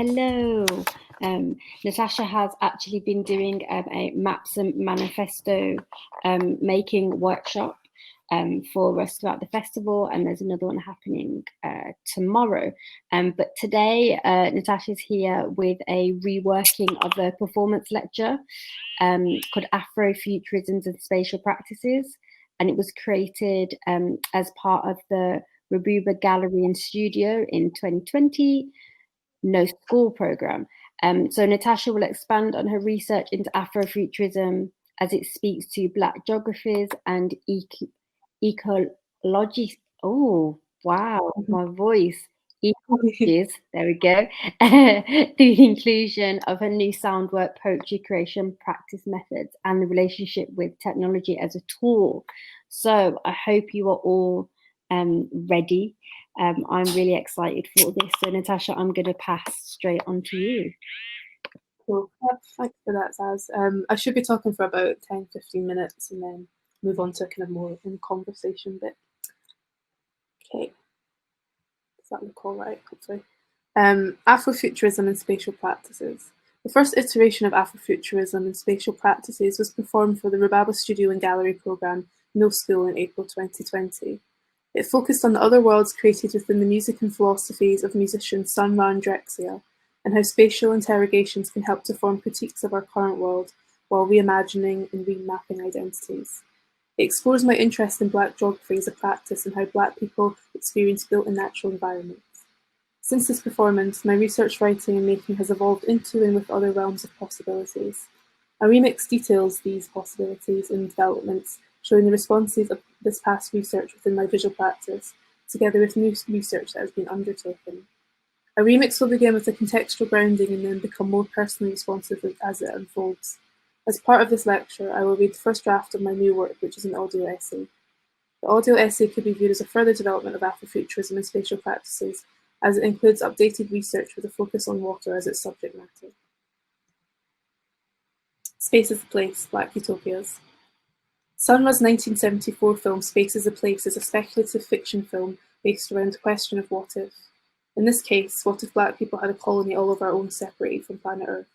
Hello. Natasha has actually been doing a Maps and Manifesto making workshop for us throughout the festival, and there's another one happening tomorrow. But today, Natasha's here with a reworking of a performance lecture called Afro-Futurism Spatial Practices, and it was created as part of the Rhubaba Gallery and Studio in 2020 No School program. So Natasha will expand on her research into Afrofuturism as it speaks to Black geographies and ecologies. Oh, wow, my voice. Ecologies, there we go. Through the inclusion of her new sound work, poetry creation practice methods, and the relationship with technology as a tool. So I hope you are all ready. I'm really excited for this. So Natasha, I'm going to pass straight on to you. Cool. Thanks for that, Saz. I should be talking for about 10-15 minutes and then move on to kind of more in conversation bit. Okay. Does that look all right, hopefully? Afrofuturism and Spatial Practices. The first iteration of Afrofuturism and Spatial Practices was performed for the Rhubaba Studio and Gallery programme No School in April 2020. It focused on the other worlds created within the music and philosophies of musicians Sun Ra and Drexia, and how spatial interrogations can help to form critiques of our current world while reimagining and remapping identities. It explores my interest in Black geography as a practice and how Black people experience built and natural environments. Since this performance, my research, writing and making has evolved into and with other realms of possibilities. A remix details these possibilities and developments, showing the responses of this past research within my visual practice, together with new research that has been undertaken. A remix will begin with a contextual grounding and then become more personally responsive as it unfolds. As part of this lecture, I will read the first draft of my new work, which is an audio essay. The audio essay could be viewed as a further development of Afrofuturism and spatial practices, as it includes updated research with a focus on water as its subject matter. Space is a Place, Black Utopias. Sun Ra's 1974 film Space is a Place is a speculative fiction film based around the question of what if. In this case, what if Black people had a colony all of our own separated from planet Earth?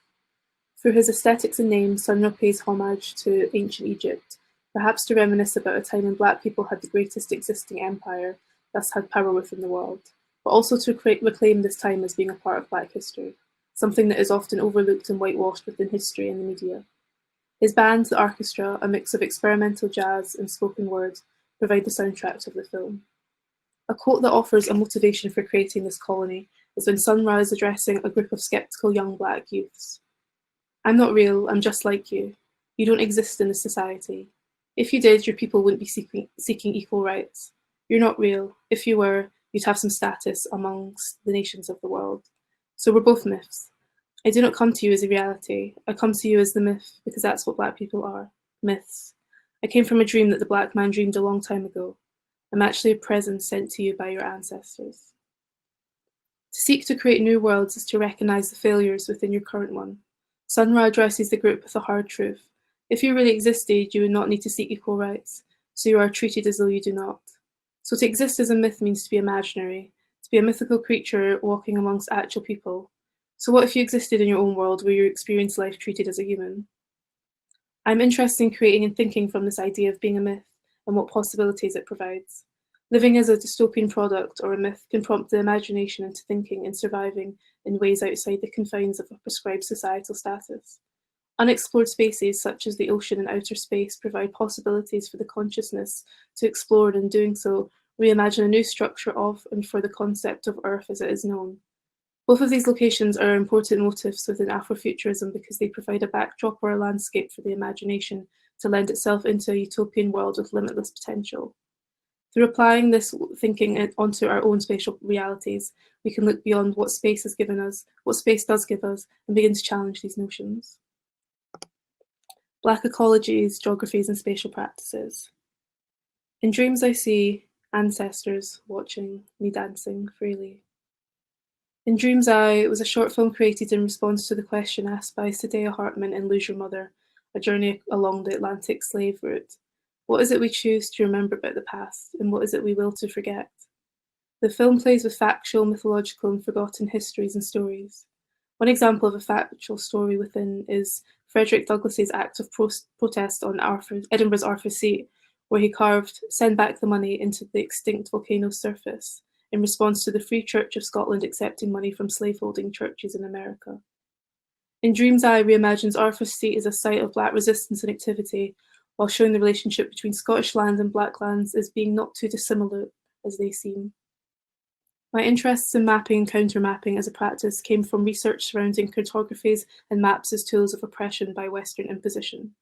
Through his aesthetics and name, Sun Ra pays homage to ancient Egypt, perhaps to reminisce about a time when Black people had the greatest existing empire, thus had power within the world, but also to reclaim this time as being a part of Black history, something that is often overlooked and whitewashed within history and the media. His band, the orchestra, a mix of experimental jazz and spoken word, provide the soundtrack of the film. A quote that offers a motivation for creating this colony is when Sun Ra is addressing a group of skeptical young Black youths. I'm not real, I'm just like you. You don't exist in this society. If you did, your people wouldn't be seeking equal rights. You're not real. If you were, you'd have some status amongst the nations of the world. So we're both myths. I do not come to you as a reality. I come to you as the myth, because that's what Black people are, myths. I came from a dream that the Black man dreamed a long time ago. I'm actually a present sent to you by your ancestors. To seek to create new worlds is to recognize the failures within your current one. Sun Ra addresses the group with a hard truth. If you really existed, you would not need to seek equal rights, so you are treated as though you do not. So to exist as a myth means to be imaginary, to be a mythical creature walking amongst actual people. So what if you existed in your own world where you experience life treated as a human? I'm interested in creating and thinking from this idea of being a myth and what possibilities it provides. Living as a dystopian product or a myth can prompt the imagination into thinking and surviving in ways outside the confines of a prescribed societal status. Unexplored spaces such as the ocean and outer space provide possibilities for the consciousness to explore, and in doing so, reimagine a new structure of and for the concept of Earth as it is known. Both of these locations are important motifs within Afrofuturism because they provide a backdrop or a landscape for the imagination to lend itself into a utopian world with limitless potential. Through applying this thinking onto our own spatial realities, we can look beyond what space has given us, what space does give us, and begin to challenge these notions. Black ecologies, geographies, and spatial practices. In dreams I see ancestors watching me dancing freely. In Dreams I was a short film created in response to the question asked by Sadea Hartman in Lose Your Mother, A Journey Along the Atlantic Slave Route. What is it we choose to remember about the past, and what is it we will to forget? The film plays with factual, mythological, and forgotten histories and stories. One example of a factual story within is Frederick Douglass's act of protest on Edinburgh's Arthur Seat, where he carved "Send back the money" into the extinct volcano's surface, in response to the Free Church of Scotland accepting money from slaveholding churches in America. In Dream's Eye reimagines Arthur's Seat as a site of Black resistance and activity, while showing the relationship between Scottish land and Black lands as being not too dissimilar as they seem. My interests in mapping and counter-mapping as a practice came from research surrounding cartographies and maps as tools of oppression by Western imposition.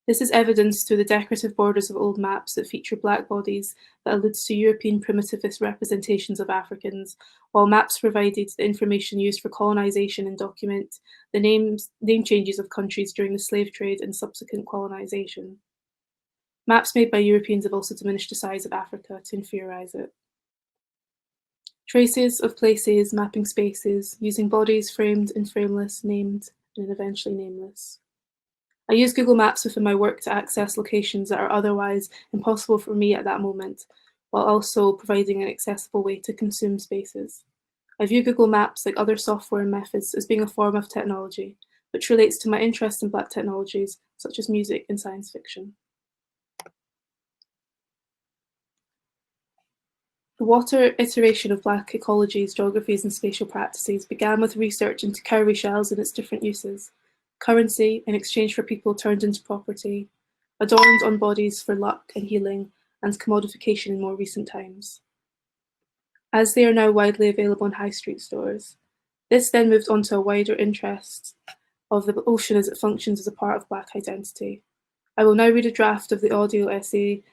This is evidenced through the decorative borders of old maps that feature Black bodies that alludes to European primitivist representations of Africans, while maps provided the information used for colonisation and document the name changes of countries during the slave trade and subsequent colonisation. Maps made by Europeans have also diminished the size of Africa to inferiorise it. Traces of places, mapping spaces, using bodies framed and frameless, named, and eventually nameless. I use Google Maps within my work to access locations that are otherwise impossible for me at that moment, while also providing an accessible way to consume spaces. I view Google Maps, like other software and methods, as being a form of technology, which relates to my interest in Black technologies, such as music and science fiction. The water iteration of Black ecologies, geographies, and spatial practices began with research into cowrie shells and its different uses. Currency, in exchange for people turned into property, adorned on bodies for luck and healing, and commodification in more recent times. As they are now widely available in high street stores, this then moved on to a wider interest of the ocean as it functions as a part of Black identity. I will now read a draft of the audio essay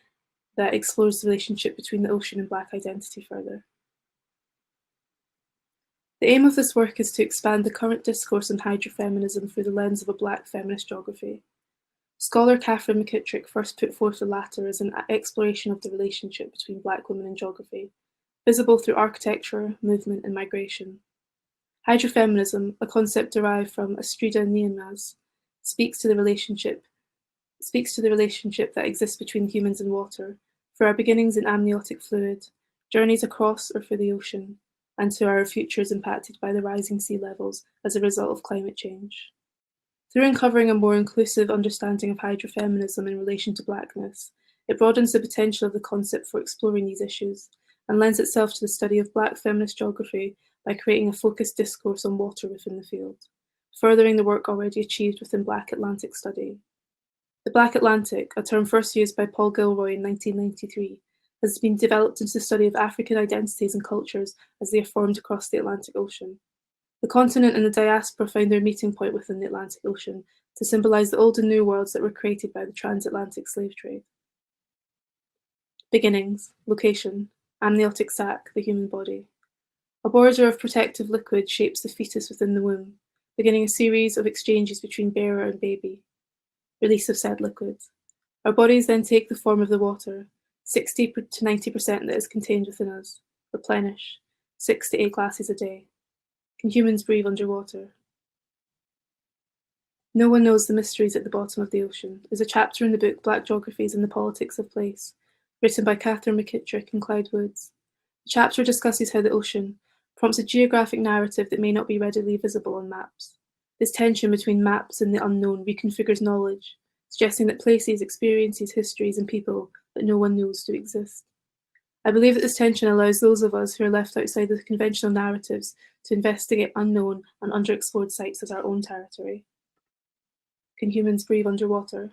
that explores the relationship between the ocean and Black identity further. The aim of this work is to expand the current discourse on hydrofeminism through the lens of a Black feminist geography. Scholar Catherine McKittrick first put forth the latter as an exploration of the relationship between Black women and geography, visible through architecture, movement, and migration. Hydrofeminism, a concept derived from Astrida Niemann, speaks to the relationship that exists between humans and water, for our beginnings in amniotic fluid, journeys across or through the ocean, and to our futures impacted by the rising sea levels as a result of climate change. Through uncovering a more inclusive understanding of hydrofeminism in relation to Blackness, it broadens the potential of the concept for exploring these issues, and lends itself to the study of Black feminist geography by creating a focused discourse on water within the field, furthering the work already achieved within Black Atlantic study. The Black Atlantic, a term first used by Paul Gilroy in 1993, has been developed into the study of African identities and cultures as they are formed across the Atlantic Ocean. The continent and the diaspora found their meeting point within the Atlantic Ocean to symbolize the old and new worlds that were created by the transatlantic slave trade. Beginnings, location, amniotic sac, the human body. A border of protective liquid shapes the fetus within the womb, beginning a series of exchanges between bearer and baby. Release of said liquid. Our bodies then take the form of the water, 60 to 90% that is contained within us, replenish, 6 to 8 glasses a day. Can humans breathe underwater? No One Knows the Mysteries at the Bottom of the Ocean is a chapter in the book Black Geographies and the Politics of Place, written by Catherine McKittrick and Clyde Woods. The chapter discusses how the ocean prompts a geographic narrative that may not be readily visible on maps. This tension between maps and the unknown reconfigures knowledge, suggesting that places, experiences, histories, and people that no one knows do exist. I believe that this tension allows those of us who are left outside the conventional narratives to investigate unknown and underexplored sites as our own territory. Can humans breathe underwater?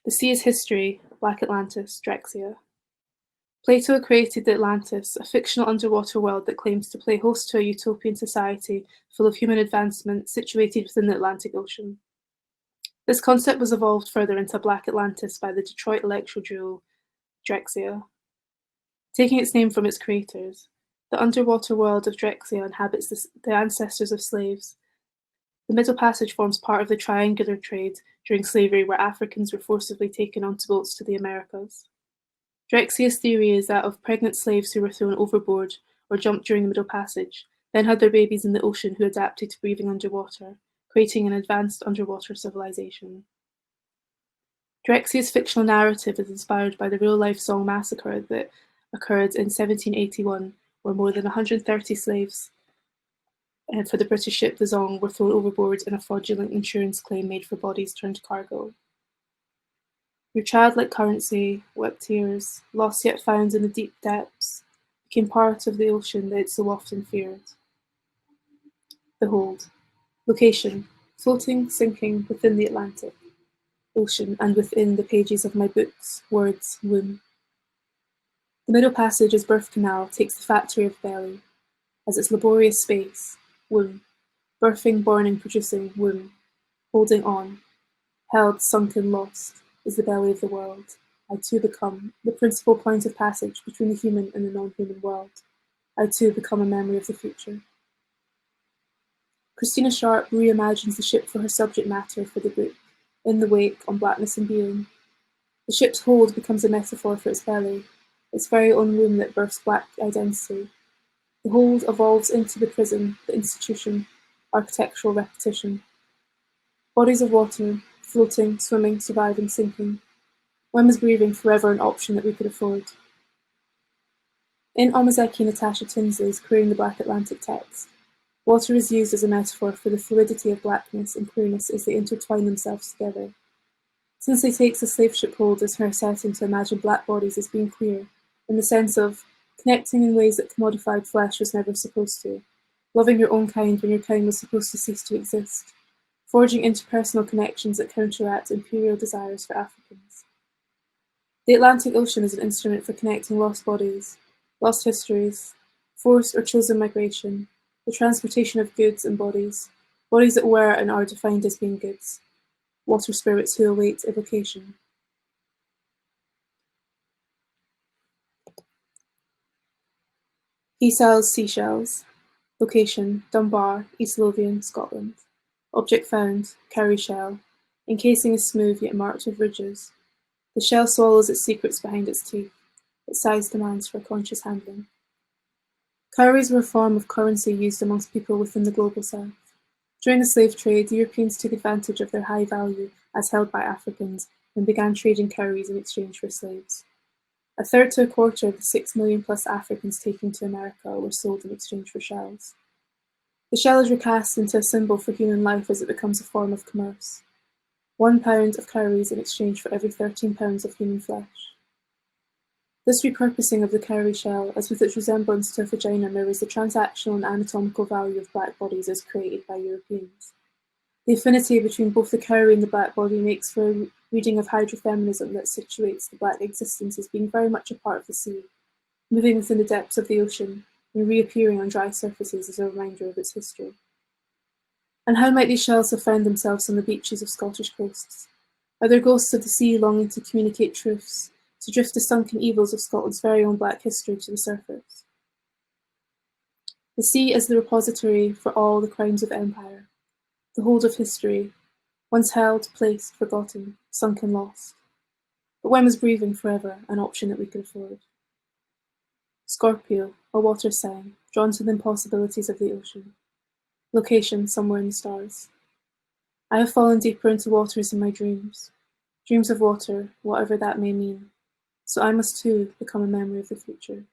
The sea is history, Black Atlantis, Drexia. Plato created the Atlantis, a fictional underwater world that claims to play host to a utopian society full of human advancement situated within the Atlantic Ocean. This concept was evolved further into Black Atlantis by the Detroit electro duo Drexia. Taking its name from its creators, the underwater world of Drexia inhabits the ancestors of slaves. The Middle Passage forms part of the triangular trade during slavery where Africans were forcibly taken onto boats to the Americas. Drexia's theory is that of pregnant slaves who were thrown overboard or jumped during the Middle Passage, then had their babies in the ocean who adapted to breathing underwater, creating an advanced underwater civilization. Drexia's fictional narrative is inspired by the real-life Song massacre that occurred in 1781, where more than 130 slaves for the British ship the Zong were thrown overboard in a fraudulent insurance claim made for bodies turned cargo. Your childlike currency, wept tears, lost yet found in the deep depths, became part of the ocean that it so often feared. Behold, location, floating, sinking within the Atlantic Ocean and within the pages of my books, words, womb. The middle passage as birth canal takes the factory of belly, as its laborious space, womb, birthing, borning, producing, womb, holding on, held, sunken, lost, is the belly of the world. I too become the principal point of passage between the human and the non-human world. I too become a memory of the future. Christina Sharp reimagines the ship for her subject matter for the book, In the Wake on Blackness and Being. The ship's hold becomes a metaphor for its belly, its very own womb that births black identity. The hold evolves into the prison, the institution, architectural repetition. Bodies of water, floating, swimming, surviving, sinking. When was breathing forever an option that we could afford? In Omazeki Natasha Tinsley's Queering the Black Atlantic text, water is used as a metaphor for the fluidity of blackness and queerness as they intertwine themselves together. Tinsley takes the slave ship hold as her setting to imagine black bodies as being queer, in the sense of connecting in ways that commodified flesh was never supposed to, loving your own kind when your kind was supposed to cease to exist, forging interpersonal connections that counteract imperial desires for Africans. The Atlantic Ocean is an instrument for connecting lost bodies, lost histories, forced or chosen migration, the transportation of goods and bodies, bodies that were and are defined as being goods, water spirits who await evocation. He sells seashells. Location, Dunbar, East Lothian, Scotland. Object found, cowrie shell. Encasing is smooth yet marked with ridges. The shell swallows its secrets behind its teeth. Its size demands for conscious handling. Cowries were a form of currency used amongst people within the global south. During the slave trade, Europeans took advantage of their high value as held by Africans and began trading cowries in exchange for slaves. A third to a quarter of the 6 million plus Africans taken to America were sold in exchange for shells. The shell is recast into a symbol for human life as it becomes a form of commerce. 1 pound of cowries in exchange for every 13 pounds of human flesh. This repurposing of the cowrie shell, as with its resemblance to a vagina, mirrors the transactional and anatomical value of black bodies as created by Europeans. The affinity between both the cowrie and the black body makes for a reading of hydrofeminism that situates the black existence as being very much a part of the sea, moving within the depths of the ocean and reappearing on dry surfaces as a reminder of its history. And how might these shells have found themselves on the beaches of Scottish coasts? Are there ghosts of the sea longing to communicate truths, to drift the sunken evils of Scotland's very own black history to the surface? The sea is the repository for all the crimes of empire, the hold of history, once held, placed, forgotten, sunk and lost. But when was breathing forever an option that we could afford? Scorpio, a water sign, drawn to the impossibilities of the ocean. Location, somewhere in the stars. I have fallen deeper into waters in my dreams. Dreams of water, whatever that may mean. So I must too become a memory of the future.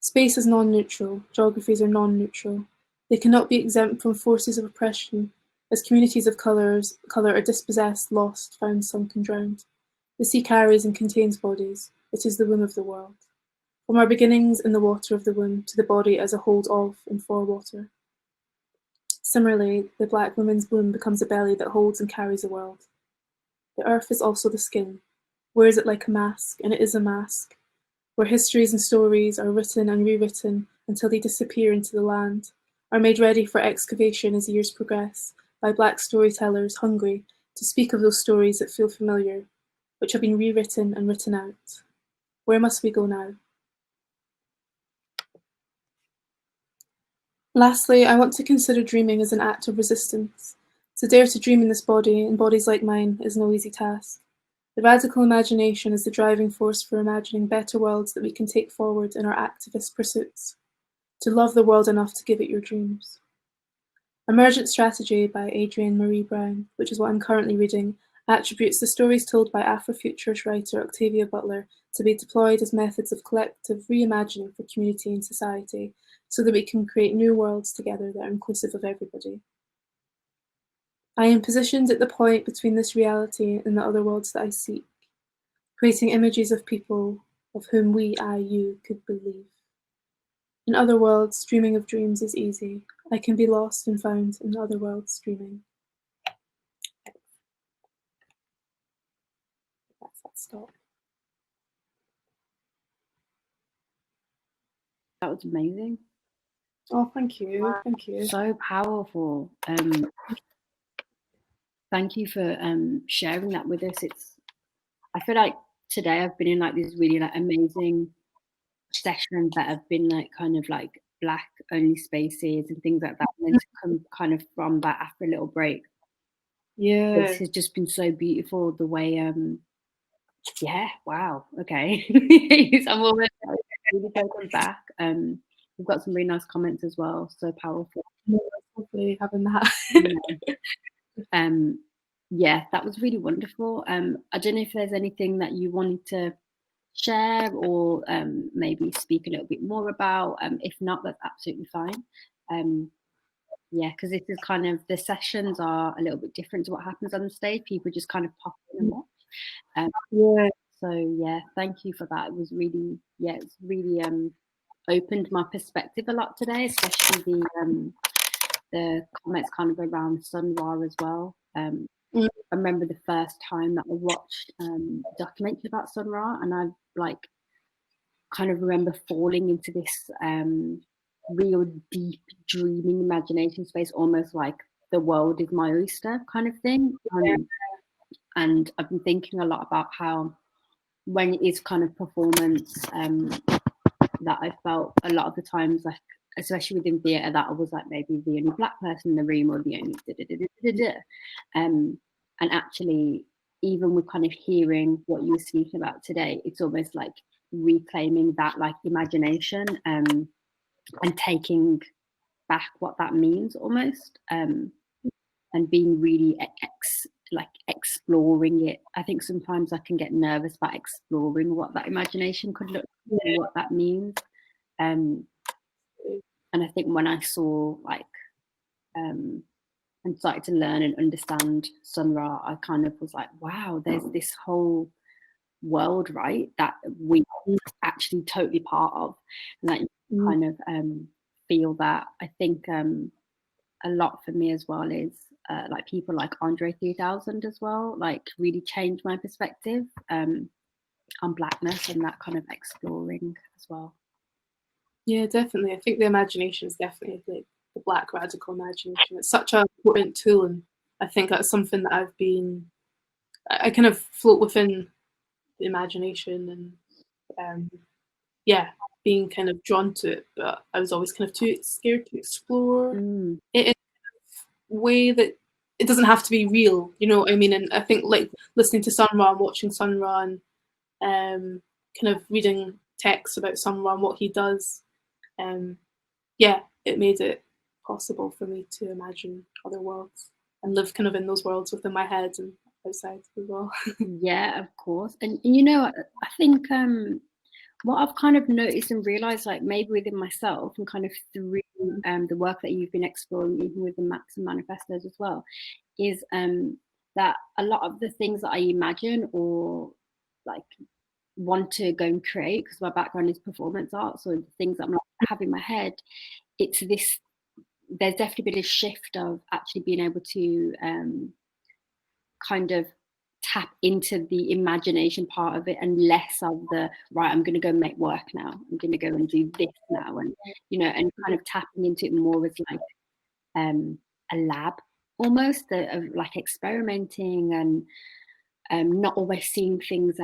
Space is non-neutral, geographies are non-neutral. They cannot be exempt from forces of oppression, as communities of colour are dispossessed, lost, found, sunk and drowned. The sea carries and contains bodies. It is the womb of the world. From our beginnings in the water of the womb to the body as a hold of and for water. Similarly, the black woman's womb becomes a belly that holds and carries the world. The earth is also the skin, wears it like a mask, and it is a mask, where histories and stories are written and rewritten until they disappear into the land, are made ready for excavation as years progress by black storytellers hungry to speak of those stories that feel familiar, which have been rewritten and written out. Where must we go now? Lastly, I want to consider dreaming as an act of resistance. To dare to dream in this body, in bodies like mine, is no easy task. The radical imagination is the driving force for imagining better worlds that we can take forward in our activist pursuits. To love the world enough to give it your dreams. Emergent Strategy by Adrienne Marie Brown, which is what I'm currently reading, attributes the stories told by Afro-Futurist writer Octavia Butler to be deployed as methods of collective reimagining for community and society, so that we can create new worlds together that are inclusive of everybody. I am positioned at the point between this reality and the other worlds that I seek, creating images of people of whom we, I, you could believe. In other worlds, dreaming of dreams is easy. I can be lost and found in other worlds dreaming. That's that stop. That was amazing. Oh, thank you. Thank you. So powerful. Thank you for sharing that with us. I feel like today I've been in like these really like amazing sessions that have been like kind of like Black only spaces and things like that, and then to come kind of from that after a little break. Yeah, this has just been so beautiful. The way, yeah, wow, okay. I'm almost really taken back. We've got some really nice comments as well. So powerful. hopefully having that. Yeah, that was really wonderful. I don't know if there's anything that you wanted to share or maybe speak a little bit more about. If not, that's absolutely fine. Yeah, because this is kind of, the sessions are a little bit different to what happens on the stage. People just kind of pop in and watch. Yeah. So yeah, thank you for that. It was really, yeah, it's really opened my perspective a lot today, especially the comments kind of around Sun Ra as well. I remember the first time that I watched a documentary about Sun Ra, and I like kind of remember falling into this real deep dreaming imagination space, almost like the world is my oyster kind of thing. And I've been thinking a lot about how when it is kind of performance, that I felt a lot of the times, like especially within theatre, that I was like maybe the only Black person in the room or the only and actually, even with kind of hearing what you were speaking about today, it's almost like reclaiming that like imagination and taking back what that means almost, and being really like exploring it. I think sometimes I can get nervous about exploring what that imagination could look like, what that means. And I think when I saw like and started to learn and understand Sun Ra, I kind of was like, wow, there's this whole world, right, that we actually totally part of, and that you kind of feel that. I think a lot for me as well is like people like Andre 3000 as well, like really changed my perspective on Blackness and that kind of exploring as well. Yeah, definitely. I think the imagination is definitely like the Black radical imagination. It's such an important tool, and I think that's something that I kind of float within the imagination, and yeah, being kind of drawn to it, but I was always kind of too scared to explore it in a way that it doesn't have to be real, you know what I mean? And I think like listening to Sun Ra and watching Sun Ra and kind of reading texts about Sun Ra and what he does, yeah, it made it possible for me to imagine other worlds and live kind of in those worlds within my head and outside as well. Yeah, of course. And you know, I think what I've kind of noticed and realized, like maybe within myself and kind of through the work that you've been exploring, even with the maps and manifestos as well, is that a lot of the things that I imagine or like want to go and create, because my background is performance arts, or the things that I'm like have in my head, it's this, there's definitely been a shift of actually being able to kind of tap into the imagination part of it and less of the, right, I'm going to go make work now, I'm going to go and do this now, and you know, and kind of tapping into it more as like a lab almost, of like experimenting and not always seeing things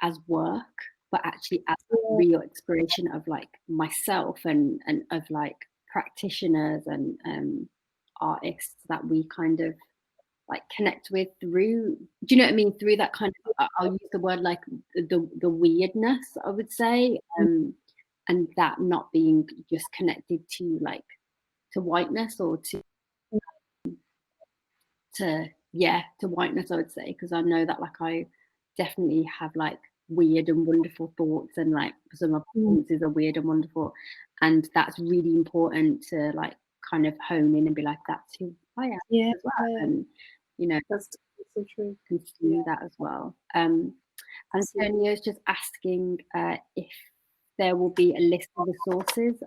as work, but actually as real exploration of like myself and of like practitioners and artists that we kind of like connect with through, do you know what I mean, through that kind of, I'll use the word like the weirdness, I would say, and that not being just connected to like to whiteness or to yeah, to whiteness, I would say, because I know that like I definitely have like weird and wonderful thoughts, and like some of my performances are weird and wonderful, and that's really important to like kind of hone in and be like, that's who I am as well, and you know, that's so true. Can see that as well. And Antonio's just asking if there will be a list of the sources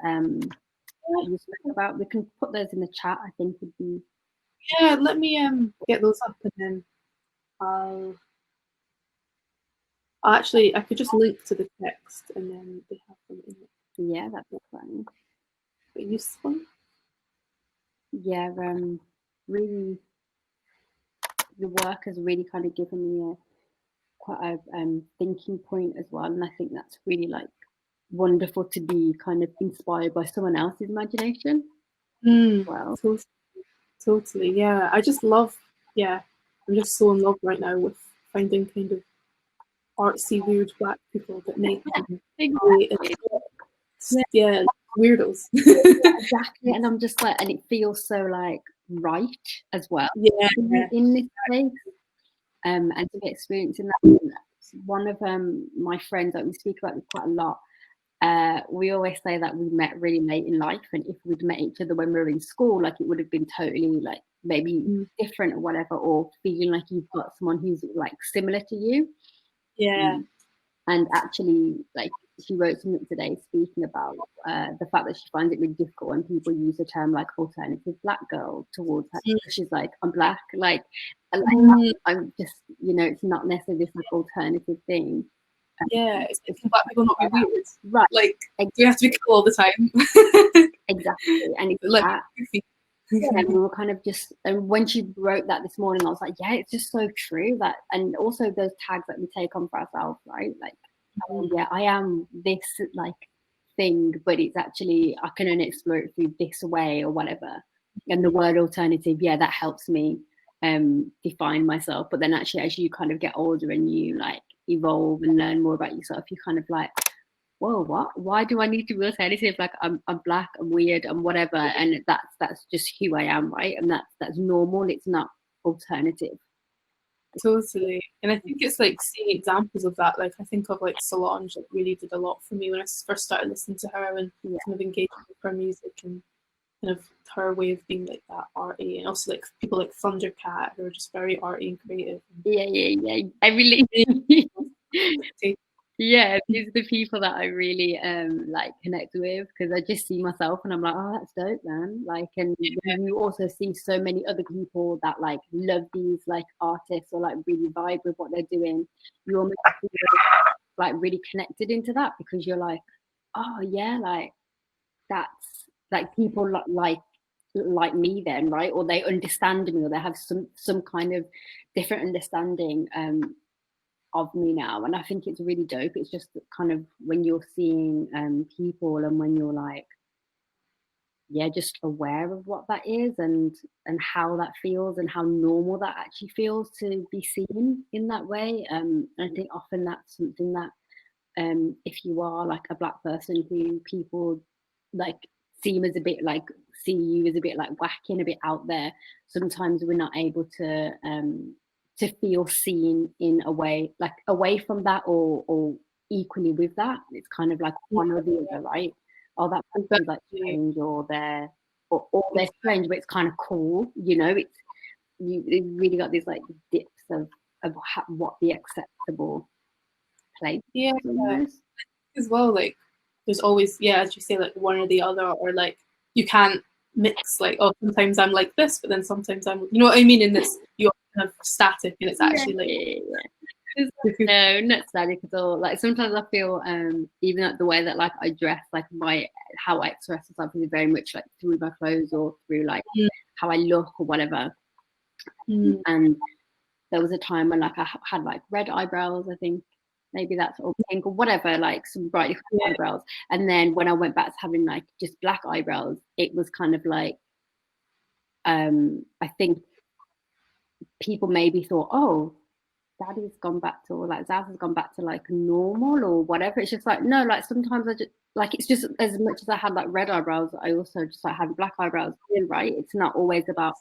you spoke about. We can put those in the chat. I think would be. Yeah, let me get those up, and then actually I could just link to the text, and then they have them in it. Yeah, that'd be fine. But useful. Yeah, really, your work has really kind of given me quite a thinking point as well, and I think that's really like wonderful to be kind of inspired by someone else's imagination. Well, totally, yeah. I just love, I'm just so in love right now with finding kind of artsy, weird Black people that make weirdos. Exactly, and I'm just like, and it feels so like right as well. In this place, and to be experiencing that. One of my friends that we speak about this quite a lot. We always say that we met really late in life, and if we'd met each other when we were in school, like it would have been totally like maybe different or whatever, or feeling like you've got someone who's like similar to you. And actually, like she wrote something today speaking about the fact that she finds it really difficult when people use the term like alternative Black girl towards her. She's like, I'm Black, like I'm just, you know, it's not necessarily this like alternative thing. It's Black people not be weird, right? Like, we have to be cool all the time. Exactly, and it's like, and we were kind of just, and when she wrote that this morning, I was like, yeah, it's just so true that, and also those tags that we take on for ourselves, right? Like, oh, yeah, I am this like thing, but it's actually I can only explore it through this way or whatever. And the word alternative, yeah, that helps me define myself. But then actually, as you kind of get older and you like evolve and learn more about yourself, you kind of like, whoa, what? Why do I need to be alternative? Like I'm Black, I'm weird, I'm whatever, and that's just who I am, right? And that's normal. It's not alternative. Totally, and I think it's like seeing examples of that. Like I think of like Solange, that really did a lot for me when I first started listening to her and kind of engaging with her music and kind of her way of being like that arty, and also like people like Thundercat who are just very arty and creative. Yeah. I really yeah, these are the people that I really like connect with, because I just see myself and I'm like, oh, that's dope, man. Like, and you also see so many other people that like love these like artists or like really vibe with what they're doing. You almost feel like really connected into that, because you're like, oh yeah, like that's like people like me then, right? Or they understand me, or they have some kind of different understanding of me now. And I think it's really dope. It's just kind of when you're seeing people, and when you're like, yeah, just aware of what that is, and how that feels, and how normal that actually feels to be seen in that way. I think often that's something that if you are like a Black person who people like seem as a bit like, see you as a bit like wacky and a bit out there, sometimes we're not able to feel seen in a way, like away from that or equally with that. It's kind of like one or the other, right? Oh, that person's like strange, or they're strange, but it's kind of cool, you know. It's you've really got these like dips of what the acceptable place as well. Like there's always, as you say, like one or the other, or like you can't mix, like, oh, sometimes I'm like this, but then sometimes I'm, you know what I mean, in this you're kind of static, and it's actually like no, not static at all. Like sometimes I feel even at the way that like I dress, like how I express myself is very much like through my clothes, or through like how I look or whatever. And there was a time when like I had like red eyebrows, I think maybe that's, or pink or whatever, like some brightly colored eyebrows. And then when I went back to having like just black eyebrows, it was kind of like I think people maybe thought, oh, Daddy's gone back to, or like Zaz has gone back to like normal or whatever. It's just like, no, like sometimes I just like, it's just as much as I had like red eyebrows, I also just like had black eyebrows too, right? It's not always about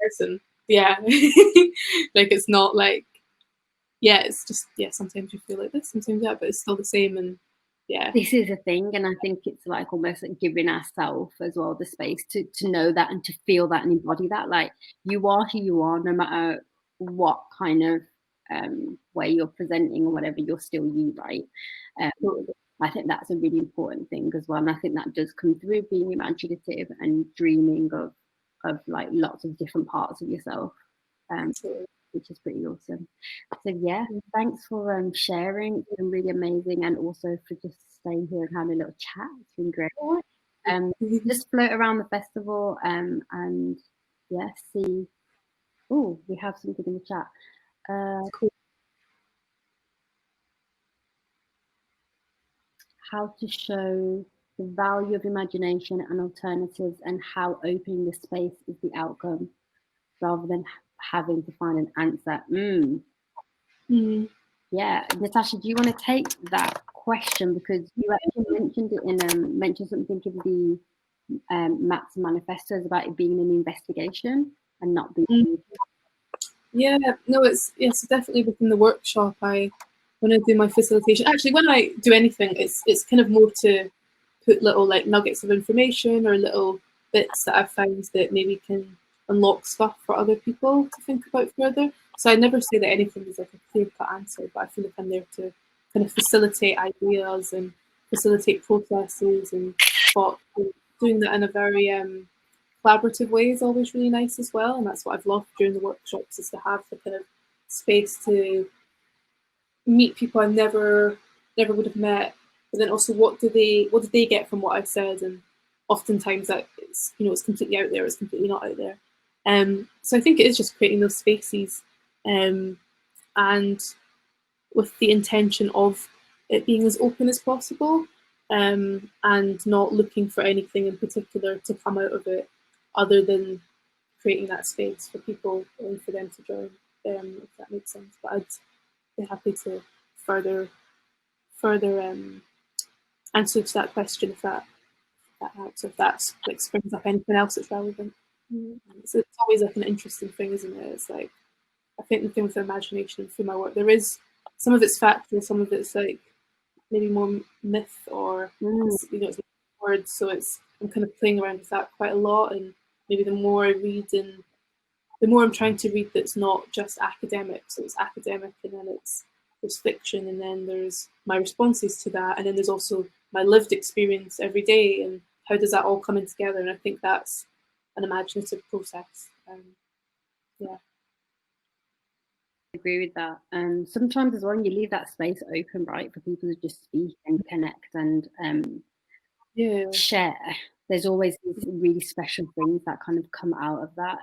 person. Like it's not like yeah, it's just, yeah, sometimes you feel like this, sometimes that, but it's still the same. And yeah, this is a thing, and I think it's like almost like giving ourselves as well the space to know that and to feel that and embody that. Like, you are who you are, no matter what kind of way you're presenting or whatever, you're still you, right? I think that's a really important thing as well, and I think that does come through being imaginative and dreaming of like lots of different parts of yourself, which is pretty awesome. So yeah, thanks for sharing. It's been really amazing, and also for just staying here and having a little chat. It's been great. Just float around the festival and yeah, see. Oh, we have something in the chat. cool. How to show the value of imagination and alternatives, and how opening the space is the outcome rather than having to find an answer. Yeah, Natasha, do you want to take that question, because you actually mentioned it in mentioned something in the Maps and Manifestos about it being an investigation and not being. Yeah, no, it's definitely within the workshop. When I do my facilitation, actually, when I do anything, it's kind of more to put little like nuggets of information or little bits that I've found that maybe can unlock stuff for other people to think about further. So I never say that anything is like a clear-cut answer, but I feel like I'm there to kind of facilitate ideas and facilitate processes and thought. And doing that in a very collaborative way is always really nice as well, and that's what I've loved during the workshops, is to have the kind of space to meet people I never would have met, but then also what did they get from what I've said, and oftentimes that it's completely out there, it's completely not out there. So I think it is just creating those spaces, and with the intention of it being as open as possible, and not looking for anything in particular to come out of it other than creating that space for people and for them to join, if that makes sense. But I'd be happy to further answer to that question if that helps, if that like springs up anything else that's relevant. So it's always like an interesting thing, isn't it? It's like, I think the thing with the imagination through my work, there is some of it's factual, some of it's like maybe more myth, or it's words. So I'm kind of playing around with that quite a lot, and maybe the more I read and the more I'm trying to read that's not just academic. So it's academic, and then there's fiction, and then there's my responses to that, and then there's also my lived experience every day, and how does that all come in together? And I think that's an imaginative process. Yeah. I agree with that. Sometimes as well, when you leave that space open, right, for people to just speak and connect and share, there's always these really special things that kind of come out of that.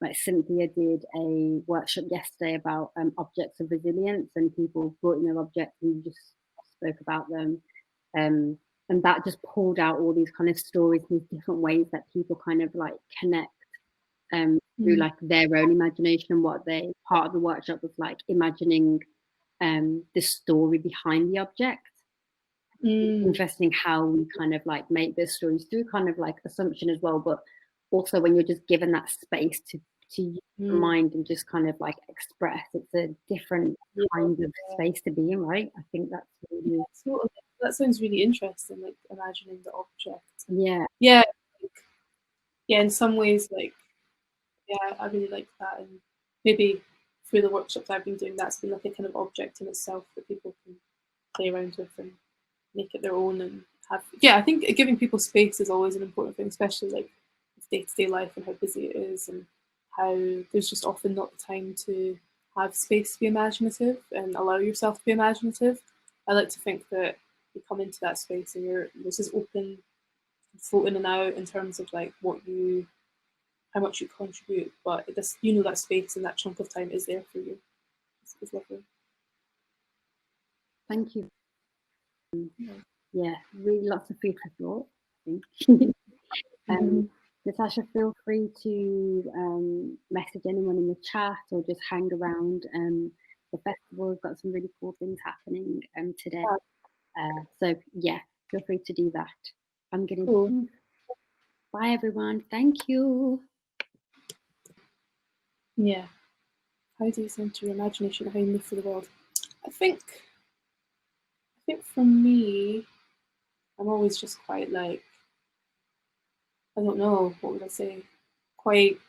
Like Cynthia did a workshop yesterday about objects of resilience, and people brought in their objects and just spoke about them. And that just pulled out all these kind of stories, these different ways that people kind of like connect through like their own imagination. What they part of the workshop was like imagining the story behind the object. Interesting how we kind of like make those stories through kind of like assumption as well, but also when you're just given that space to use your mind and just kind of like express, it's a different kind of space to be in, right? I think that's really that sounds really interesting, like imagining the object. Yeah, in some ways, like, yeah, I really like that, and maybe through the workshops I've been doing, that's been like a kind of object in itself that people can play around with and make it their own, and have. Yeah, I think giving people space is always an important thing, especially like with day-to-day life and how busy it is, and how there's just often not the time to have space to be imaginative and allow yourself to be imaginative. I like to think that you come into that space and this is open, float in and out in terms of like how much you contribute, but that space and that chunk of time is there for you. It's lovely. Thank you. Yeah, really lots of food for thought. Natasha, feel free to message anyone in the chat or just hang around. The festival has got some really cool things happening today. So yeah, feel free to do that. I'm gonna leave. Bye everyone. Thank you. Yeah. How do you center your imagination? How you move through the world? I think for me, I'm always just quite like, I don't know, what would I say? Quite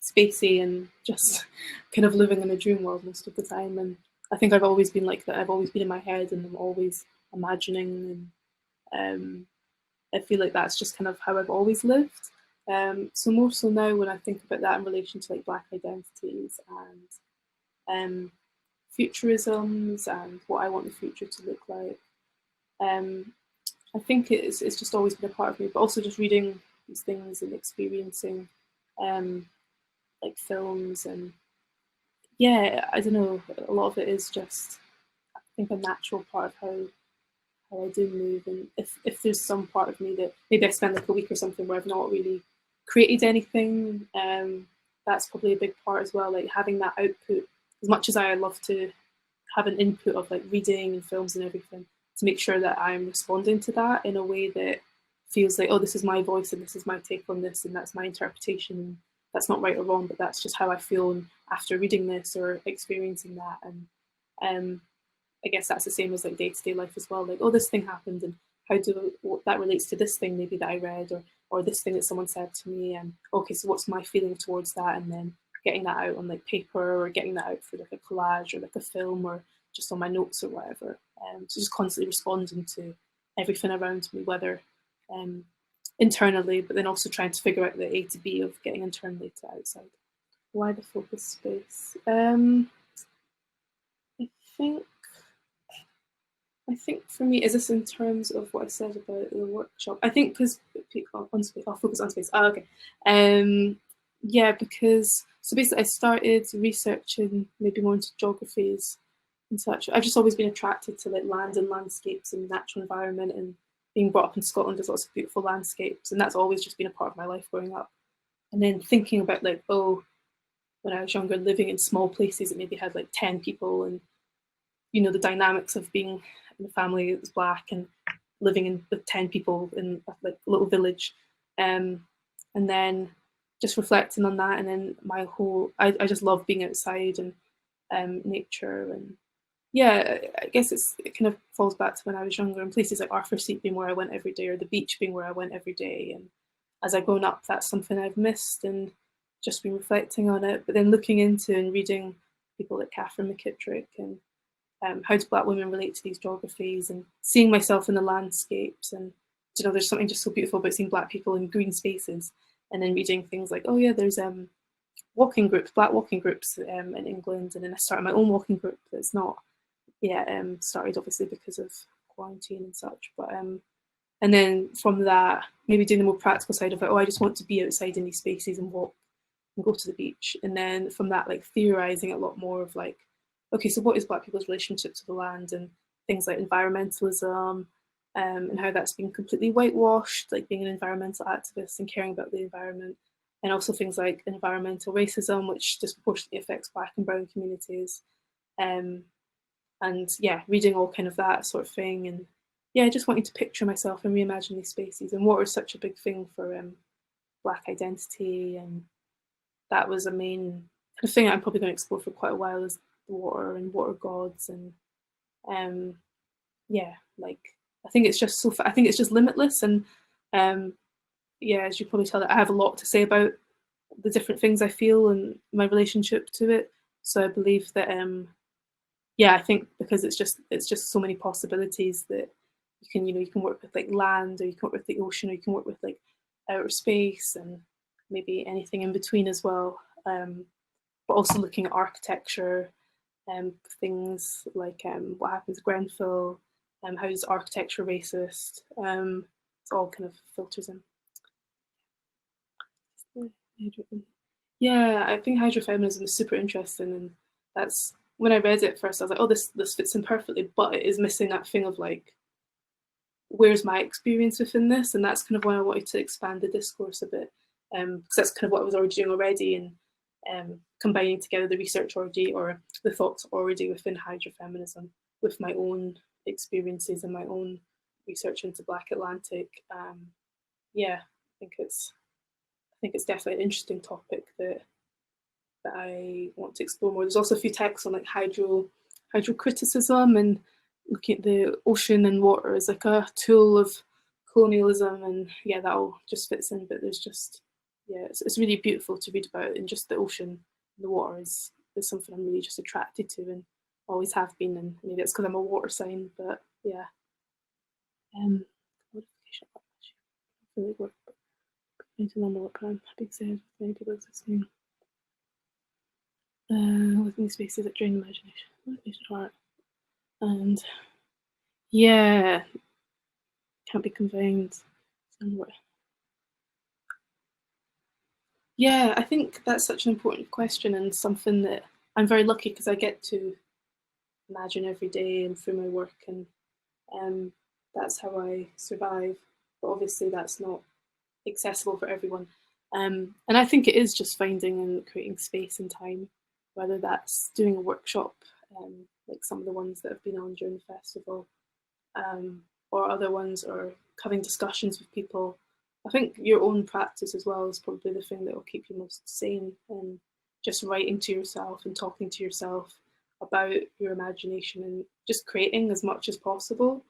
spacey and just kind of living in a dream world most of the time. And I think I've always been like that. I've always been in my head and I'm always imagining. And I feel like that's just kind of how I've always lived. So more so now when I think about that in relation to like Black identities and futurisms and what I want the future to look like. I think it's just always been a part of me, but also just reading these things and experiencing like films and yeah, I don't know, a lot of it is just I think a natural part of how I do move. And if there's some part of me that maybe I spend like a week or something where I've not really created anything, that's probably a big part as well, like having that output. As much as I love to have an input of like reading and films and everything, to make sure that I'm responding to that in a way that feels like, oh, this is my voice and this is my take on this and that's my interpretation. And that's not right or wrong, but that's just how I feel after reading this or experiencing that. And I guess that's the same as like day-to-day life as well. Like, oh, this thing happened, and how do that relates to this thing maybe that I read, or this thing that someone said to me, and okay, so what's my feeling towards that, and then getting that out on like paper or getting that out for like a collage or like a film or just on my notes or whatever. So just constantly responding to everything around me, whether internally, but then also trying to figure out the A to B of getting internally to outside. Why the focus space? I think for me, is this in terms of what I said about the workshop? I think because on space, I'll focus on space. Oh, okay. Yeah, because so basically I started researching maybe more into geographies and such. I've just always been attracted to like land and landscapes and natural environment, and being brought up in Scotland, there's lots of beautiful landscapes, and that's always just been a part of my life growing up. And then thinking about like, oh, when I was younger, living in small places that maybe had like 10 people, and you know the dynamics of being in a family that was Black and living in with 10 people in like a little village, and then just reflecting on that, and then my whole I just love being outside and nature. And yeah, I guess it kind of falls back to when I was younger, and places like Arthur Seat being where I went every day, or the beach being where I went every day. And as I've grown up, that's something I've missed and just been reflecting on it. But then looking into and reading people like Catherine McKittrick and how do Black women relate to these geographies, and seeing myself in the landscapes. And you know, there's something just so beautiful about seeing Black people in green spaces, and then reading things like, oh yeah, there's walking groups, Black walking groups in England. And then I started my own walking group that's not started obviously because of quarantine and such, but and then from that maybe doing the more practical side of it, oh, I just want to be outside in these spaces and walk and go to the beach. And then from that, like theorizing a lot more of like, okay, so what is Black people's relationship to the land, and things like environmentalism, and how that's been completely whitewashed, like being an environmental activist and caring about the environment, and also things like environmental racism, which disproportionately affects Black and brown communities. And yeah, reading all kind of that sort of thing, and yeah, just wanting to picture myself and reimagine these spaces and what was such a big thing for Black identity. And that was a main kind of thing I'm probably going to explore for quite a while, is water and water gods. And yeah, like I think it's just I think it's just limitless. And yeah, as you probably tell, I have a lot to say about the different things I feel and my relationship to it. So I believe that yeah, I think because it's just so many possibilities that you can work with like land, or you can work with the ocean, or you can work with like outer space, and maybe anything in between as well. But also looking at architecture, things like what happens at Grenfell, how is architecture racist? It's all kind of filters in. Yeah, I think hydrofeminism is super interesting, and that's when I read it first, I was like, oh, this fits in perfectly, but it is missing that thing of like, where's my experience within this? And that's kind of why I wanted to expand the discourse a bit, because that's kind of what I was already doing already, and combining together the research already, or the thoughts already within hydrofeminism with my own experiences and my own research into Black Atlantic. Yeah, I think it's definitely an interesting topic that that I want to explore more. There's also a few texts on like hydrocriticism and looking at the ocean and water as like a tool of colonialism, and yeah, that all just fits in. But there's just, yeah, it's really beautiful to read about, and just the ocean and the water is something I'm really just attracted to and always have been, and maybe it's because I'm a water sign, but yeah. Really work into normal what I'm happy said with many people existing living spaces that drain imagination, motivation, heart, and yeah, can't be confined somewhere. Yeah, I think that's such an important question, and something that I'm very lucky because I get to imagine every day and through my work, and that's how I survive. But obviously, that's not accessible for everyone. And I think it is just finding and creating space and time, whether that's doing a workshop, like some of the ones that have been on during the festival, or other ones, or having discussions with people. I think your own practice as well is probably the thing that will keep you most sane, and just writing to yourself and talking to yourself about your imagination and just creating as much as possible.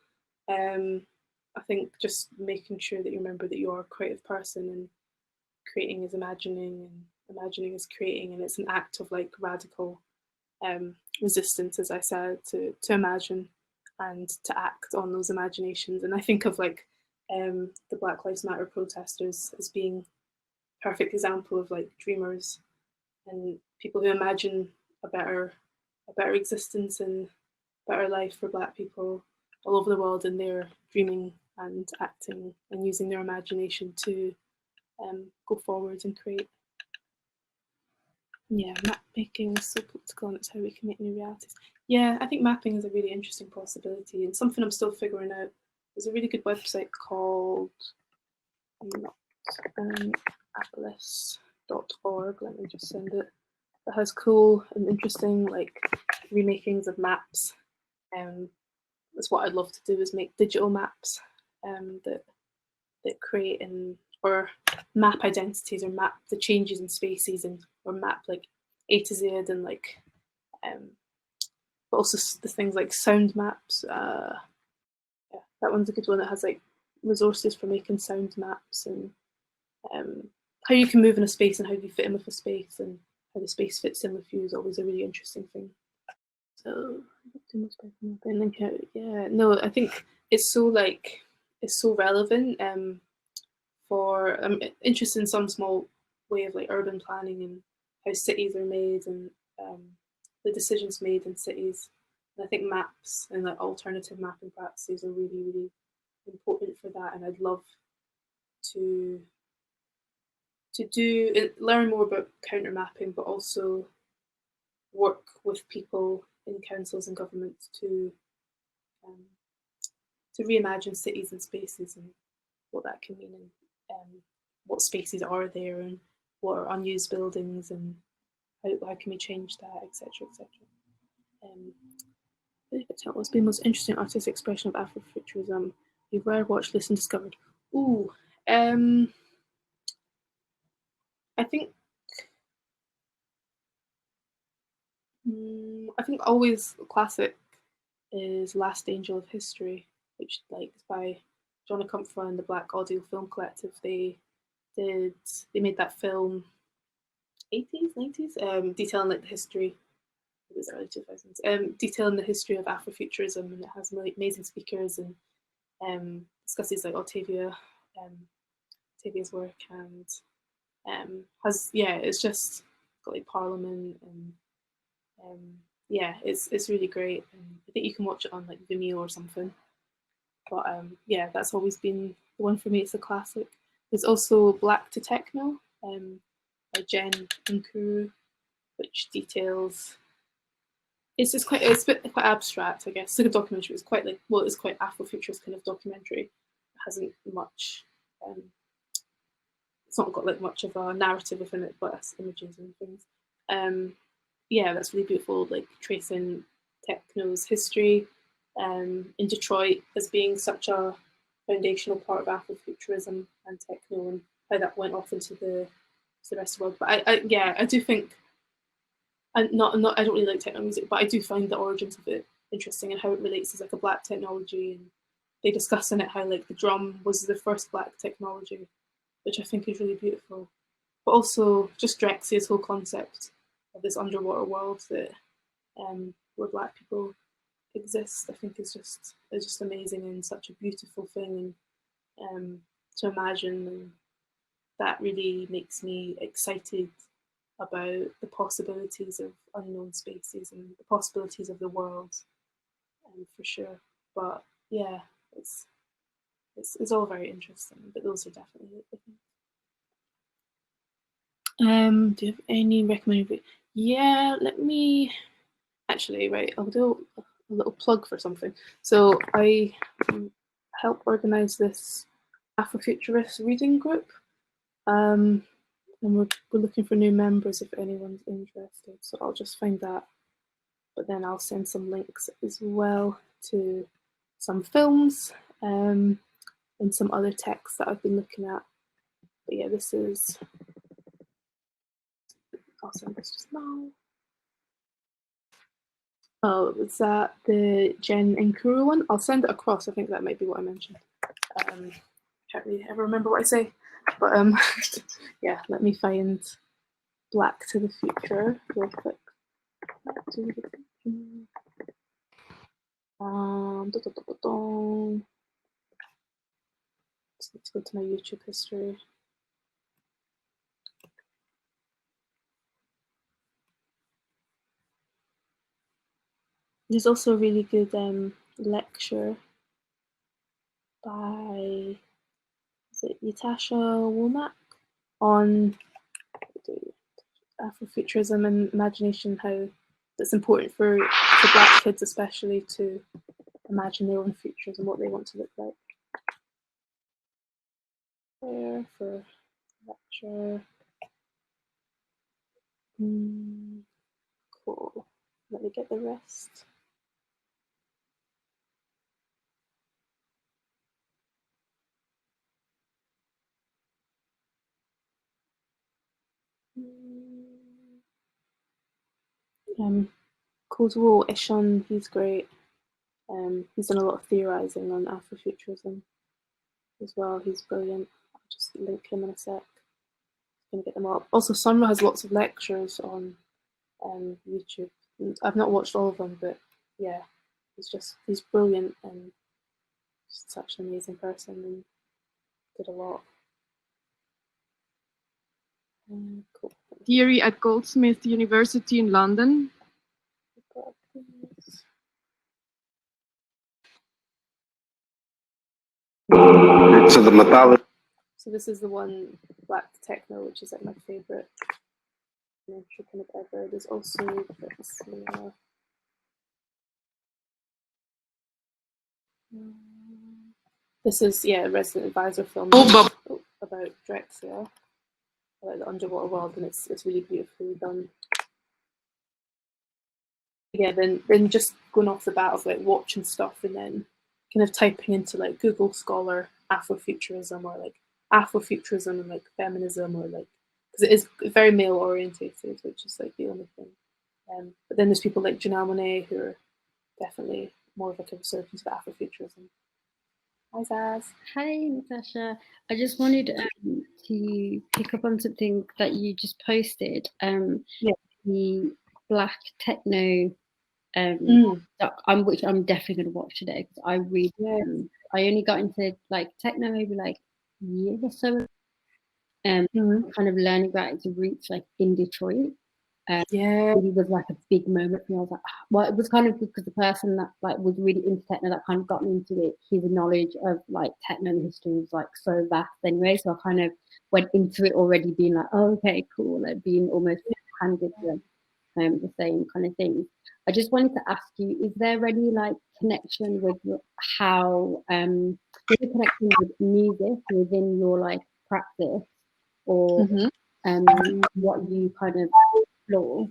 I think just making sure that you remember that you're a creative person, and creating is imagining, and imagining is creating, and it's an act of like radical resistance, as I said, to imagine and to act on those imaginations. And I think of like the Black Lives Matter protesters as being a perfect example of like dreamers and people who imagine a better existence and better life for Black people all over the world, and they're dreaming and acting and using their imagination to go forward and create. Yeah, map making is so political, and it's how we can make new realities. Yeah, I think mapping is a really interesting possibility and something I'm still figuring out. There's a really good website called atlas.org. Let me just send it. That has cool and interesting like remakings of maps. That's what I'd love to do, is make digital maps that create and or map identities, or map the changes in species, and or map like A to Z, and like but also the things like sound maps. Yeah, that one's a good one that has like resources for making sound maps, and how you can move in a space and how you fit in with a space, and how the space fits in with you is always a really interesting thing. So yeah, no, I think it's so like it's so relevant for I'm interested in some small way of like urban planning and how cities are made, and the decisions made in cities. And I think maps and like alternative mapping practices are really, really important for that. And I'd love to learn more about counter mapping, but also work with people in councils and governments to reimagine cities and spaces, and what that can mean, and what spaces are there, and what are unused buildings, and how can we change that, etc., etc. What's been the most interesting artistic expression of Afro-Futurism you've read, watched, listened, discovered? Ooh, I think always classic is Last Angel of History, which like is by John Comfort and the Black Audio Film Collective. They made that film 80s, 90s, detailing like the history. It was early 2000s. Detailing the history of Afrofuturism, and it has amazing speakers, and discusses like Octavia's work, and has it's just got like Parliament, and yeah, it's really great. And I think you can watch it on like Vimeo or something. But yeah, that's always been the one for me. It's a classic. There's also Black to Techno by Jen and Kuru, which details. It's just quite abstract, I guess. It's like a documentary. It's quite like it's quite Afrofuturist kind of documentary. It hasn't much. It's not got like much of a narrative within it, but it's images and things. Yeah, that's really beautiful. Like tracing Techno's history in Detroit as being such a foundational part of Afrofuturism and Techno, and how that went off into the rest of the world. But I do think and not I don't really like techno music, but I do find the origins of it interesting and how it relates as like a black technology. And they discuss in it how like the drum was the first black technology, which I think is really beautiful. But also just Drexia's whole concept of this underwater world that where black people exist, I think is just amazing and such a beautiful thing and to imagine, and that really makes me excited about the possibilities of unknown spaces and the possibilities of the world, for sure. But yeah, it's all very interesting. But those are definitely the things. Do you have any recommended? Yeah, let me actually, right, I'll do a little plug for something. So I help organize this Afro-Futurist reading group, and we're looking for new members if anyone's interested. So I'll just find that, but then I'll send some links as well to some films and some other texts that I've been looking at. But yeah, this is, I'll send this just now. Oh, was that the Jen and Kuru one? I'll send it across. I think that might be what I mentioned. Can't really ever remember what I say. But yeah, let me find Black to the Future real quick. Let's go to my YouTube history. There's also a really good lecture by, is it Natasha Womack, on Afro-Futurism and imagination, how it's important for Black kids especially to imagine their own futures and what they want to look like. There for lecture. Cool. Let me get the rest. Kozwo Ishon, he's great. He's done a lot of theorizing on Afrofuturism as well. He's brilliant. I'll just link him in a sec. I'm gonna get them up. Also, Sunra has lots of lectures on YouTube. I've not watched all of them, but yeah, he's brilliant and just such an amazing person and did a lot. Cool. Theory at Goldsmith University in London. So the mythology. So this is the one, Black Techno, which is like my favorite entry kind of ever. There's also this is a resident advisor film about Drexia, about the underwater world, and it's really beautifully done. Yeah, then just going off the bat of like watching stuff and then kind of typing into like Google Scholar Afrofuturism or like Afrofuturism and like feminism, or like, because it is very male orientated, which is like the only thing. But then there's people like Janelle Monáe who are definitely more of like a resurgence of Afrofuturism. Hi, Zaz. Hi, Natasha. I just wanted to pick up on something that you just posted. The Black Techno doc, which I'm definitely going to watch today, because I really I only got into like techno maybe like a year or so, kind of learning about its roots like in Detroit. It really was like a big moment for me. I was like, well, it was kind of because the person that like was really into techno that kind of got me into it, his knowledge of like techno and history was like so vast anyway. So I kind of went into it already being like, oh, okay, cool, like being almost handed the same kind of things. I just wanted to ask you, is there any like connection with how is there connection with music within your like practice, or what you kind of explore?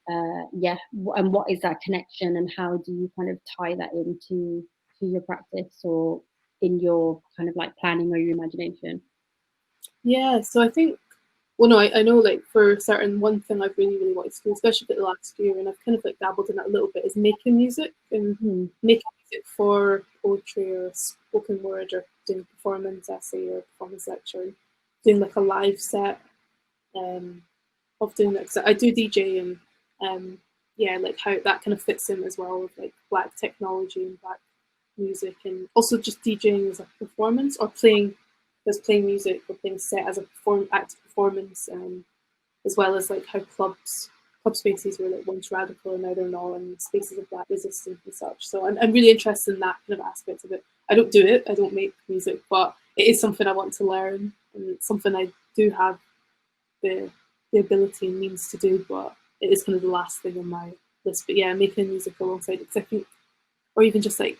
And what is that connection, and how do you kind of tie that into your practice or in your kind of like planning or your imagination? Yeah, so I think well, no, I know, like, for certain, one thing I've really wanted to do, especially for the last year, and I've kind of like dabbled in it a little bit, is making music and making music for poetry or spoken word, or doing a performance essay or performance lecture, and doing like a live set of doing that. 'Cause I do DJ, and yeah, like how that kind of fits in as well with like Black technology and Black music, and also just DJing as a performance, or playing music or playing set as a active performance, as well as like how club spaces were like once radical and now they're not, and spaces of Black resistance and such. So I'm really interested in that kind of aspect of it. I don't do it, I don't make music, but it is something I want to learn, and it's something I do have the ability and means to do, but it is kind of the last thing on my list. But yeah, making music alongside it, 'cause I think, or even just like,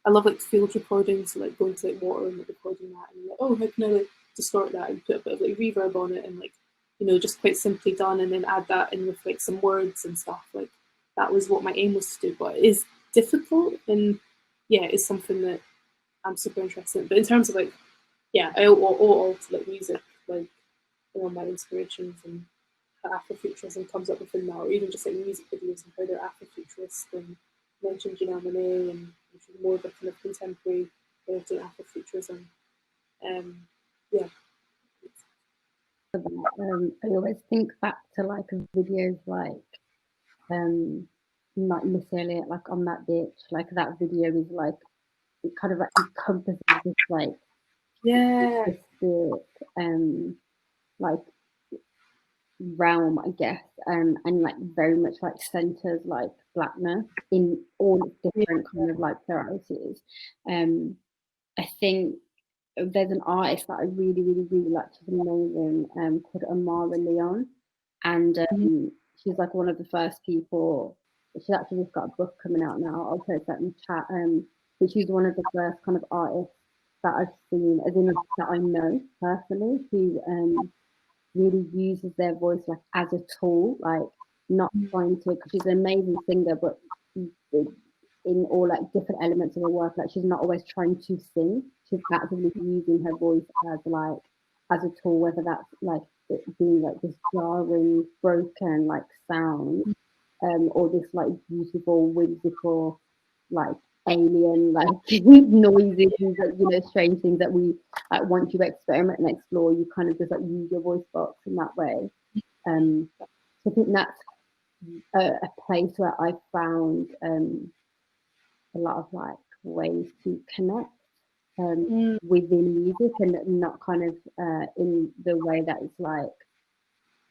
I love like field recording, so like going to like water and like recording that, and like, oh, how can I like distort that and put a bit of like reverb on it, and like, you know, just quite simply done, and then add that in with like some words and stuff. Like, that was what my aim was to do, but it is difficult, and yeah, it's something that I'm super interested in. But in terms of like, yeah, I owe to like music, like, you know, my inspirations and how Afro-Futurism comes up within that, or even just like music videos and how they're Afro-futurist, and mentioned Monet, and more of a kind of contemporary way of doing Afro-futurism. Yeah. I always think back to like videos like not necessarily like on that beach, like that video is like, it kind of like encompasses this like artistic like realm, I guess, and like very much like centers like Blackness in all its different kind of like varieties. I think there's an artist that I really like, she's amazing, called Amara Leon, and she's like one of the first people. She's actually just got a book coming out now. I'll post that in the chat. But she's one of the first kind of artists that I've seen, as in that I know personally, who really uses their voice like as a tool, like not trying to, because she's an amazing singer, but in all like different elements of her work, like she's not always trying to sing, she's actively using her voice as like as a tool, whether that's like it being like this jarring broken like sound, or this like beautiful whimsical like alien like noises, like, you know, strange things that we like, once you experiment and explore, you kind of just like use your voice box in that way. So I think that's a place where I found a lot of like ways to connect within music, and not kind of in the way that it's like,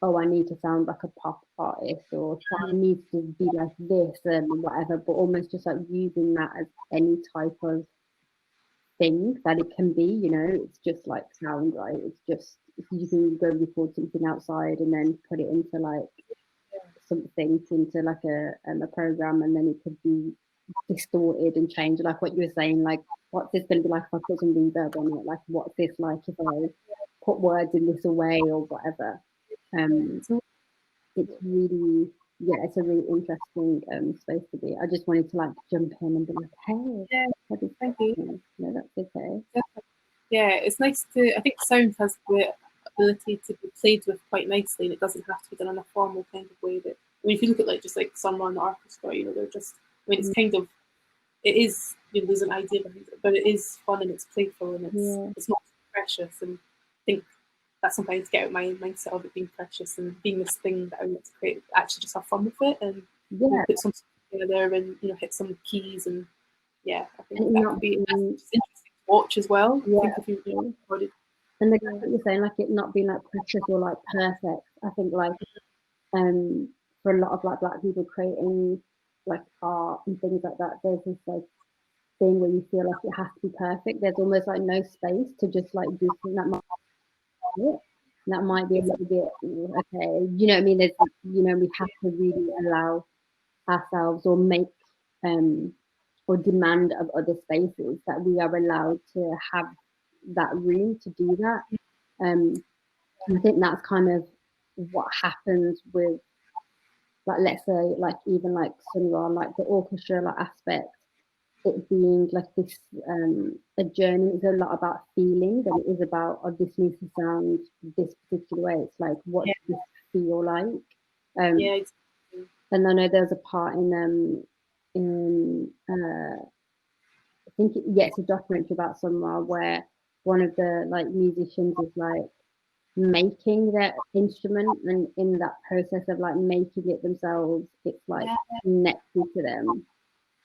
oh, I need to sound like a pop artist, or I need to be like this and whatever, but almost just like using that as any type of thing that it can be, you know. It's just like sound, right? It's just, you can go record something outside and then put it into like something, into like a program, and then it could be distorted and changed, like what you were saying, like what's this going to be like if I put some reverb on it, like what's this like if I put words in this away or whatever. It's really, yeah, it's a really interesting space to be. I just wanted to like jump in and be like, hey, Thank you. No, that's okay. Yeah, it's nice to, I think sound has the ability to be played with quite nicely, and it doesn't have to be done in a formal kind of way. That, I mean, if you look at like just like Sunrun Orchestra, you know, they're just, I mean, it's kind of, it is, you know, there's an idea behind it, but it is fun and it's playful, and it's not precious. And I think that's something I need to get out of my mindset of it being precious and being this thing that I want to create. Actually, just have fun with it, and you know, put something together, and, you know, hit some keys, and yeah, I think that would be interesting to watch as well. Yeah, I think if you recorded. And the guy that you're saying, like it not being like precious or like perfect, I think like for a lot of like Black people creating like art and things like that, there's this like thing where you feel like it has to be perfect. There's almost like no space to just like do something that might be a little bit okay. You know what I mean? There's, you know, we have to really allow ourselves, or make or demand of other spaces that we are allowed to have that room to do that. I think that's kind of what happens with, like, let's say, like even like Sunra, like the orchestra like aspect. it being like this a journey is a lot about feeling, and it is about, oh, this needs to sound this particular way. It's like, what does this feel like? Yeah, exactly. And I know there's a part in I think it's a documentary about somewhere where one of the like musicians is like making their instrument, and in that process of like making it themselves, it's like connected to them.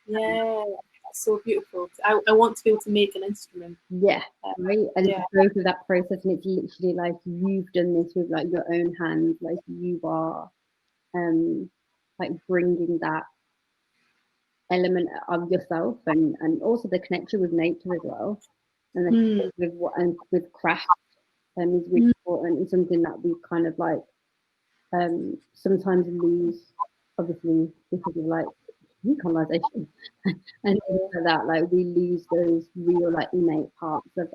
Yeah, that's so beautiful. I want to be able to make an instrument. Yeah, right. And you go through that process, and it's literally like you've done this with like your own hands, like you are like bringing that element of yourself, and also the connection with nature as well, and with what, and with craft is really important, and something that we kind of like sometimes lose, obviously because of like decolonization and things like that. Like we lose those real like innate parts of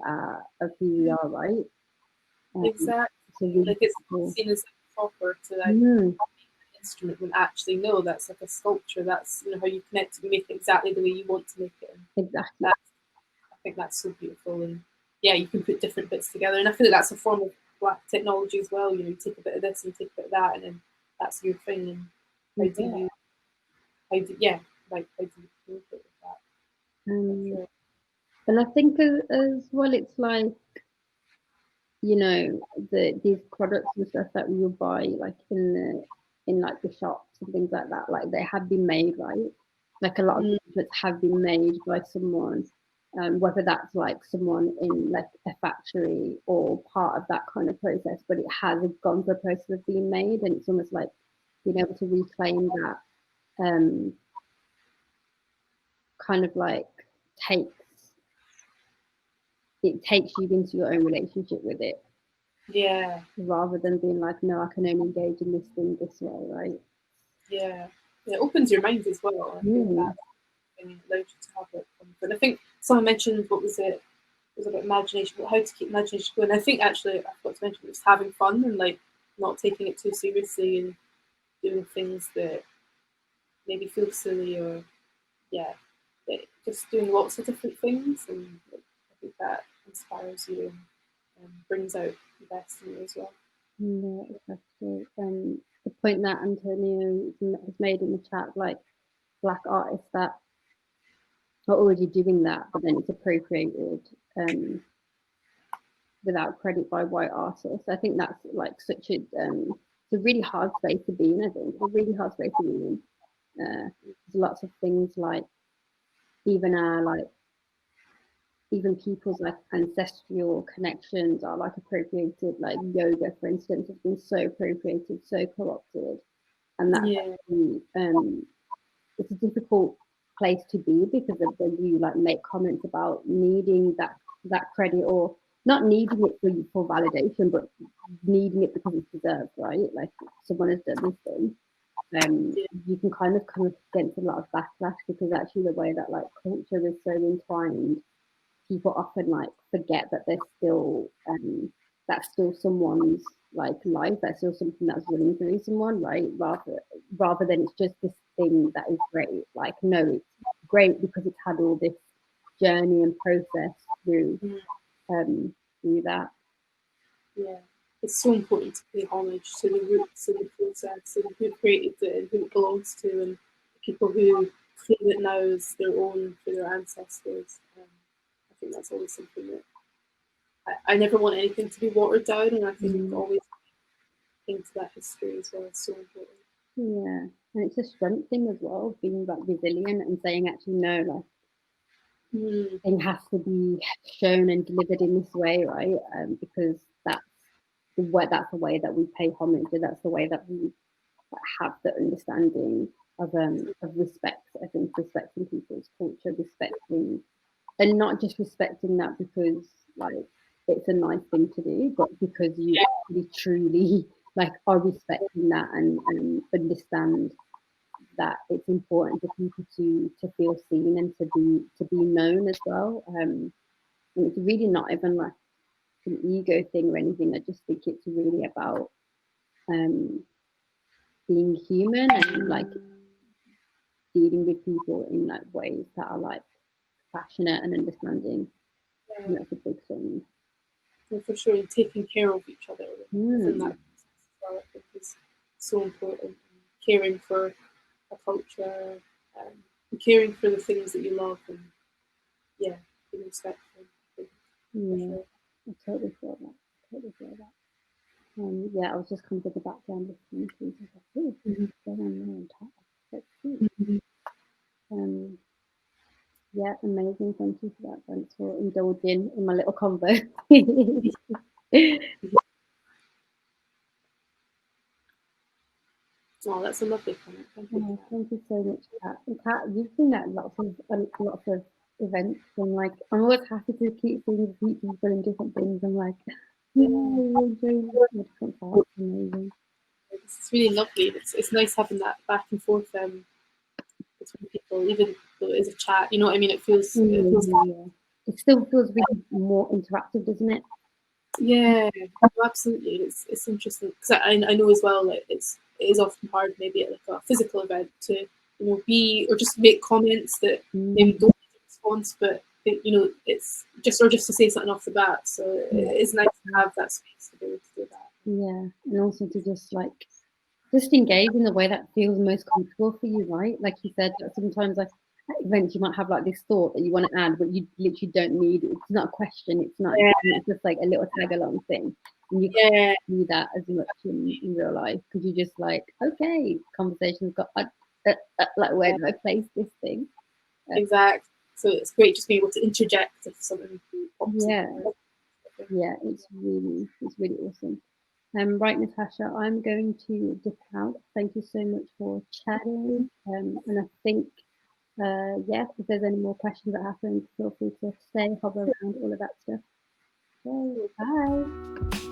who we are, right? Exactly. So really like it's cool. seen as proper to like an instrument, when actually no, that's like a sculpture. That's, you know, how you connect it, you make it exactly the way you want to make it. Exactly. I think that's so beautiful, and yeah, you can put different bits together, and I feel like that's a form of Black technology as well. You know, you take a bit of this and take a bit of that, and then that's your thing. And how do you communicate with that? And I think as well, it's like, you know, these products and stuff that we will buy like in like the shops and things like that, like they have been made, right? Like a lot of things have been made by someone, whether that's like someone in like a factory or part of that kind of process, but it has gone through a process of being made, and it's almost like being able to reclaim that kind of like takes you into your own relationship with it. Yeah. Rather than being like, no, I can only engage in this thing this way, right? Yeah. It opens your mind as well. I think that allows you to have it. But I think someone mentioned, what was it? It was about imagination, how to keep imagination going. I think actually I forgot to mention, just having fun and like not taking it too seriously and doing things that maybe feel silly, or just doing lots of different things, and I think that inspires you and brings out the best in you as well. Yeah, exactly. The point that Antonio has made in the chat, like Black artists that are already doing that, but then it's appropriated without credit by white artists. I think that's like such a it's a really hard space to be in. I think it's a really hard space to be in. There's lots of things like even people's like ancestral connections are like appropriated. Like yoga, for instance, has been so appropriated, so co-opted, and that's actually, it's a difficult place to be, because of when you like make comments about needing that credit, or not needing it for validation, but needing it because it's deserved, right? Like someone has done this thing. You can kind of come against a lot of backlash, because actually the way that like culture is so entwined, people often like forget that there's still that's still someone's like life, that's still something that's running through someone, right? Rather than it's just this thing that is great. Like, no, it's great because it's had all this journey and process through that. Yeah, it's so important to pay homage to the roots and the process and who created it and who it belongs to, and the people who claim it now as their own for their ancestors. I think that's always something that I never want anything to be watered down, and I think always into that history as well is so important. Yeah, and it's a strength thing as well, being like resilient and saying, actually, no, like thing has to be shown and delivered in this way, right? Because that's the way that we pay homage, and that's the way that we have the understanding of respect. I think respecting people's culture, respecting, and not just respecting that because like it's a nice thing to do, but because you actually truly like are respecting that and understand that it's important for people to feel seen and to be known as well. And it's really not even like an ego thing or anything. I just think it's really about being human and like dealing with people in like ways that are like passionate and understanding. Yeah. And that's a big thing. Yeah, for sure, and taking care of each other within that process as well, I think is so important. Caring for a culture, and caring for the things that you love, and yeah, being respectful. Yeah, I totally feel that. Yeah, I was just kind of in the background listening to things. Like, oh, what's going on there on top? Let's see. Yeah, amazing. Thank you for that. Thanks for indulging in my little convo. Oh, that's a lovely comment. Thank you. Thank you so much, Kat. And Kat, you've been at lots of events, and like I'm always happy to keep seeing people doing different things. I'm like, yeah, you're enjoying different parts. Amazing. It's really lovely. It's nice having that back and forth between people, even though it is a chat. You know what I mean? It feels. It still feels really more interactive, doesn't it? Yeah, absolutely. It's interesting because I know as well. Like it is often hard, maybe at like a physical event, to be or just make comments that maybe don't get a response, but it's just to say something off the bat. So it is nice to have that space to be able to do that. Yeah, and also to just engage in the way that feels most comfortable for you, right? Like you said, that sometimes at events you might have like this thought that you want to add, but you literally don't need it. It's not a question. It's not. It's just like a little tag along thing, and you can't do that as much in real life because you just like, okay, conversation's got like where do I place this thing? Exactly. So it's great just being able to interject if something pops in. Yeah, it's really awesome. Right, Natasha, I'm going to dip out. Thank you so much for chatting. And I think, if there's any more questions that happen, feel free to stay, hover around, all of that stuff. So, bye.